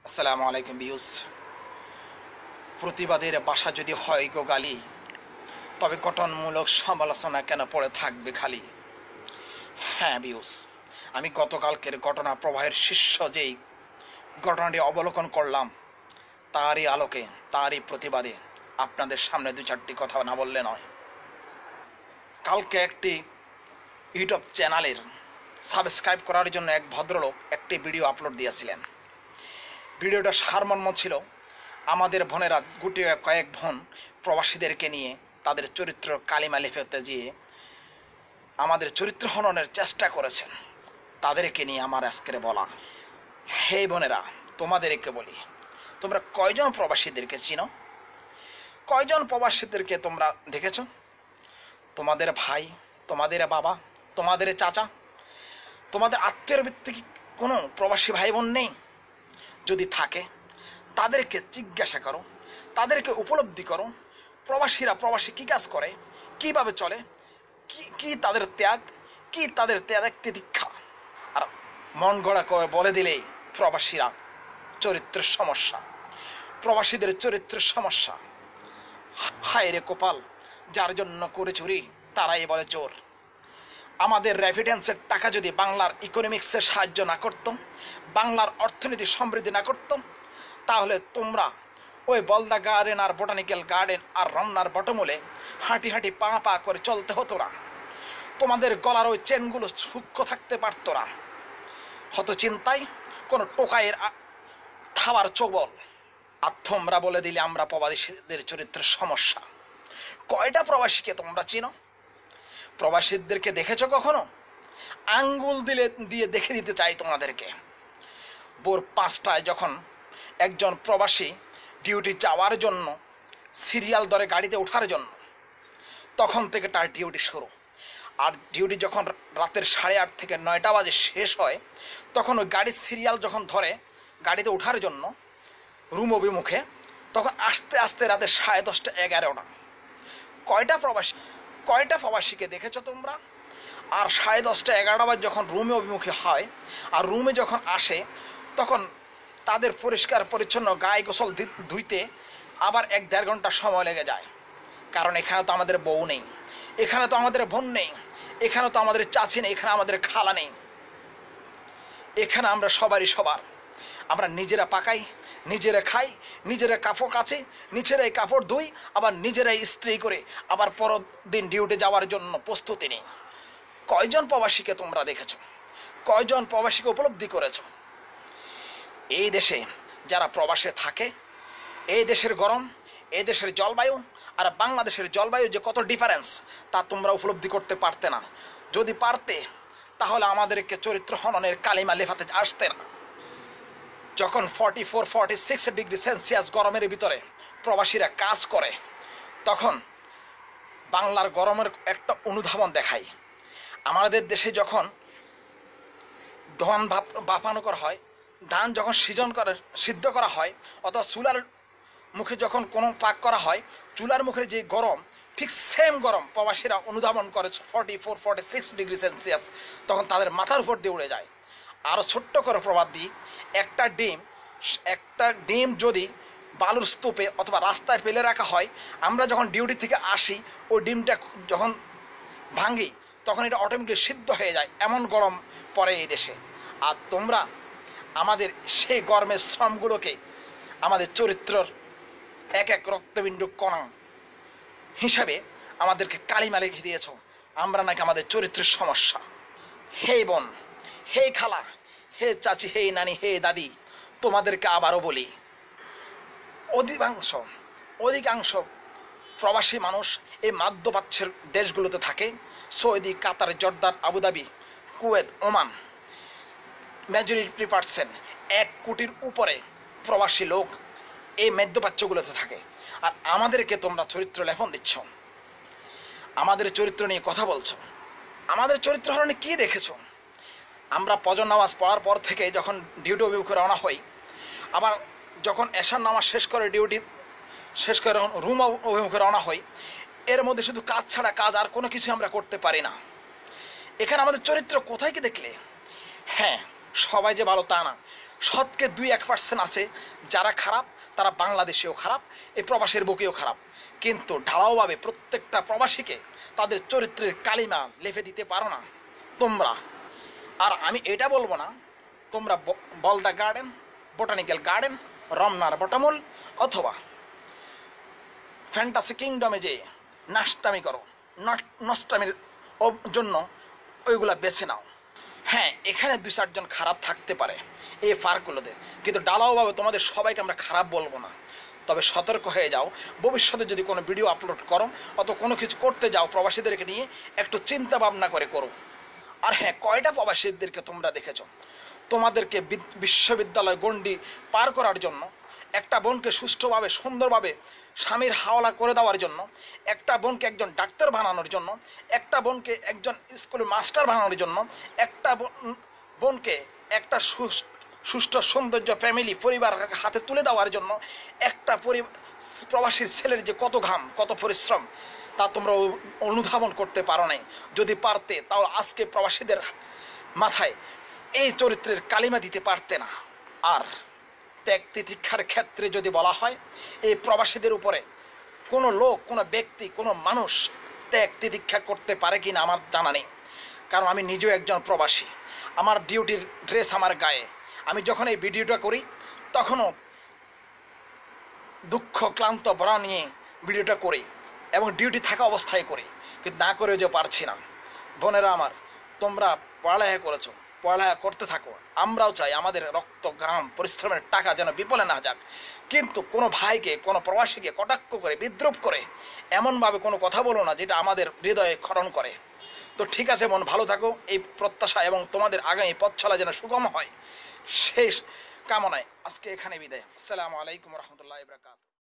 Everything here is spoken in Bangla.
আসসালামু আলাইকুম বিউস। প্রতিবাদের বাসা যদি হয় গো গালি, তবে গঠনমূলক সমালোচনা কেন পড়ে থাকবে খালি? হ্যাঁ বিউস, আমি গতকালকের ঘটনা প্রবাহের শীর্ষ যেই ঘটনাটি অবলোকন করলাম, তারই আলোকে, তারই প্রতিবাদে আপনাদের সামনে দু চারটি কথা না বললে নয়। কালকে একটি ইউটিউব চ্যানেলের সাবস্ক্রাইব করার জন্য এক ভদ্রলোক একটি ভিডিও আপলোড দিয়েছিলেন। ভিডিওটা সারমর্ম ছিল, আমাদের বোনেরা গুটিয়ে কয়েক বোন প্রবাসীদেরকে নিয়ে তাদের চরিত্র কালিমা লিপতে গিয়ে আমাদের চরিত্র হননের চেষ্টা করেছেন। তাদেরকে নিয়ে আমার আজকের বলা। হে বোনেরা, তোমাদেরকে বলি, তোমরা কয়জন প্রবাসীদেরকে চিনো? কয়জন প্রবাসীদেরকে তোমরা দেখেছ? তোমাদের ভাই, তোমাদের বাবা, তোমাদের চাচা, তোমাদের আত্মীয়ের ভিত্তিক কোনো প্রবাসী ভাই বোন নেই? যদি থাকে তাদেরকে জিজ্ঞাসা করো, তাদেরকে উপলব্ধি করো, প্রবাসীরা প্রবাসী কী কাজ করে, কীভাবে চলে, কি তাদের ত্যাগ, কি তাদের ত্যাগ তিতিক্ষা। আর মন গড়া করে বলে দিলেই প্রবাসীরা চরিত্রের সমস্যা, প্রবাসীদের চরিত্রের সমস্যা। হায় রে কপাল, যার জন্য করে চুরি তারাই বলে চোর। আমাদের রেভিডেন্সের টাকা যদি বাংলার ইকোনমিক্সে সাহায্য না করত, বাংলার অর্থনীতি সমৃদ্ধি না করত, তাহলে তোমরা ওই বলদা গার্ডেন আর বোটানিক্যাল গার্ডেন আর রমনার বটমূলে হাঁটি হাঁটি পা পা করে চলতে হতো না। তোমাদের গলার ওই চেনগুলো সূক্ষ্ম থাকতে পারতো না। হতো চিন্তায় কোনো টোকাইয়ের থাবার চবল। আর তোমরা বলে দিলে আমরা প্রবাসীদের চরিত্রের সমস্যা। কয়টা প্রবাসীকে তোমরা চিনো? প্রবাসীদেরকে দেখেছো কখনো? আঙ্গুল দিয়ে দেখে দিতে চাই তোমাদেরকে। ভোর 5টায় যখন একজন প্রবাসী ডিউটি যাওয়ার জন্য সিরিয়াল ধরে গাড়িতে ওঠার জন্য, তখন থেকে তার ডিউটি শুরু। আর ডিউটি যখন রাতের 8:30 থেকে 9টা বাজে শেষ হয়, তখন ওই গাড়ির সিরিয়াল যখন ধরে গাড়িতে ওঠার জন্য রুম অভিমুখে, তখন আস্তে আস্তে রাতে 10:30, 11টা। কয়টা প্রবাসীকে দেখেছো তোমরা? আর 10:30, 11টা বাজে যখন রুমে অভিমুখী হয় আর রুমে যখন আসে, তখন তাদের পরিষ্কার পরিচ্ছন্ন গায়ে গোসল ধুইতে আবার 1-1.5 ঘন্টা সময় লেগে যায়। কারণ এখানে তো আমাদের বউ নেই, এখানে তো আমাদের বোন নেই, এখানে তো আমাদের চাচি নেই, এখানে আমাদের খালা নেই। এখানে আমরা সবারই সবার। আমরা নিজেরা পাকাই, নিজেরা খাই, নিজেরা কাপড় কাচি, নিজেরাই কাপড় ধুই, আবার নিজেরাই ইস্ত্রি করে আবার পরের দিন ডিউটি যাওয়ার জন্য প্রস্তুতি নিই। কয়জন প্রবাসীকে তোমরা দেখেছো? কয়জন প্রবাসীকে উপলব্ধি করেছো? এই দেশে যারা প্রবাসে থাকে, এই দেশের গরম, এই দেশের জলবায়ু আর বাংলাদেশের জলবায়ু যে কত ডিফারেন্স, তা তোমরা উপলব্ধি করতে পারতে না। যদি পারতে, তাহলে আমাদেরকে চরিত্র হননের কালিমা লেফাতে আসতে না। যখন 44-46 ডিগ্রি সেলসিয়াস গরমের ভিতরে প্রবাসীরা কাজ করে, তখন বাংলার গরমের একটা অনুধাবন দেখায়। আমাদের দেশে যখন ধান বাফানো করা হয়, ধান যখন সিদ্ধ করা হয়, অথবা চুলার মুখে যখন কোনো পাক করা হয়, চুলার মুখের যে গরম, ঠিক সেম গরম প্রবাসীরা অনুধাবন করে 44-46 ডিগ্রি সেলসিয়াস, তখন তাদের মাথার উপর দিয়ে উড়ে যায়। আরও ছোট্ট করে প্রবাদ দিই, একটা ডিম যদি বালুর স্তূপে অথবা রাস্তায় ফেলে রাখা হয়, আমরা যখন ডিউটি থেকে আসি, ওই ডিমটা যখন ভাঙি, তখন এটা অটোমেটিক সিদ্ধ হয়ে যায়। এমন গরম পড়ে এই দেশে। আর তোমরা আমাদের সেই গরমের শ্রমগুলোকে আমাদের চরিত্রর এক এক রক্তবিন্দু কণা হিসাবে আমাদেরকে কালিমা লিখে দিয়েছ। আমরা নাকি আমাদের চরিত্রের সমস্যা। হে বোন, হে খালা, হে চাচি, হে নানি, হে দাদি, তোমাদেরকে আবারও বলি, অধিকাংশ প্রবাসী মানুষ এই মধ্যপ্রাচ্যের দেশগুলোতে থাকে। Saudi, Qatar, Jordan, Abu Dhabi, Kuwait, Oman, majority percent 1 কোটির উপরে প্রবাসী লোক এই মধ্যপ্রাচ্যগুলোতে থাকে। আর আমাদেরকে তোমরা চরিত্র লেখন দিচ্ছ, আমাদের চরিত্র নিয়ে কথা বলছো। আমাদের চরিত্র হরণে কী দেখেছো? আমরা ফজর নামাজ পড়ার পর থেকে যখন ডিউটি অভিমুখে রওনা হই, আবার যখন এশার নামাজ শেষ করে ডিউটি শেষ করে রুম অভিমুখে রওনা হই, এর মধ্যে শুধু কাজ ছাড়া কাজ আর কোনো কিছু আমরা করতে পারি না। এখানে আমাদের চরিত্র কোথায় কি দেখলে? হ্যাঁ, সবাই যে ভালো তা না। শতকে 2-1% আছে যারা খারাপ, তারা বাংলাদেশেও খারাপ, এই প্রবাসের বুকেও খারাপ। কিন্তু ঢালাওভাবে প্রত্যেকটা প্রবাসীকে তাদের চরিত্রের কালিমা লেপে দিতে পারো না তোমরা। আর আমি এটা বলবো না তোমরা বলদা গার্ডেন, বোটানিক্যাল গার্ডেন, রমনার বটামূল অথবা ফ্যান্টাসি কিংডমে যে নাস্তামি করো, নষ্টামির জন্য ওইগুলা বেছে নাও। হ্যাঁ, এখানে 2-4 জন খারাপ থাকতে পারে এই পার্কগুলোতে, কিন্তু ডালাওভাবে তোমাদের সবাইকে আমরা খারাপ বলবো না। তবে সতর্ক হয়ে যাও, ভবিষ্যতে যদি কোনো ভিডিও আপলোড করো অত কোনো কিছু করতে যাও প্রবাসীদেরকে নিয়ে একটু চিন্তা ভাবনা করে করো। আর হ্যাঁ, কয়টা প্রবাসীদেরকে তোমরা দেখেছ তোমাদেরকে বিশ্ববিদ্যালয় গণ্ডি পার করার জন্য, একটা বোনকে সুষ্ঠুভাবে সুন্দরভাবে স্বামীর হাওলা করে দেওয়ার জন্য, একটা বোনকে একজন ডাক্তার বানানোর জন্য, একটা বোনকে একজন স্কুলের মাস্টার বানানোর জন্য, একটা বোনকে একটা সুষ্ঠু সৌন্দর্য ফ্যামিলি পরিবার হাতে তুলে দেওয়ার জন্য, একটা প্রবাসীর ছেলের যে কত ঘাম কত পরিশ্রম তা তোমরা অনুধাবন করতে পারো নাই। যদি পারতে তাও আজকে প্রবাসীদের মাথায় এই চরিত্রের কালিমা দিতে পারতে না। আর ত্যাগ তিতিক্ষার ক্ষেত্রে যদি বলা হয়, এই প্রবাসীদের উপরে কোনো লোক, কোনো ব্যক্তি, কোনো মানুষ ত্যাগ তিতিক্ষা করতে পারে কি না আমার জানা নেই। কারণ আমি নিজেও একজন প্রবাসী, আমার ডিউটির ড্রেস আমার গায়ে। আমি যখন এই ভিডিওটা করি তখনও দুঃখ ক্লান্ত বড়া নিয়ে ভিডিওটা করি এবং ডিউটি থাকা অবস্থায় করি, কিন্তু না করে যে পারছি না। বোনেরা আমার, তোমরা পড়ালেখা করেছো, পড়ালেখা করতে থাকো। আমরাও চাই আমাদের রক্ত ঘাম পরিশ্রমের টাকা যেন বিফলে না যাক, কিন্তু কোনো ভাইকে, কোনো প্রবাসীকে কটাক্ষ করে, বিদ্রুপ করে এমনভাবে কোনো কথা বলো না যেটা আমাদের হৃদয়ে ক্ষরণ করে। তো ঠিক আছে বোন, ভালো থাকো, এই প্রত্যাশা এবং তোমাদের আগামী পথ চলা যেন সুগম হয় সেই কামনায় আজকে এখানে বিদায়। আসসালামু আলাইকুম রহমতুল্লাহ বরকাত।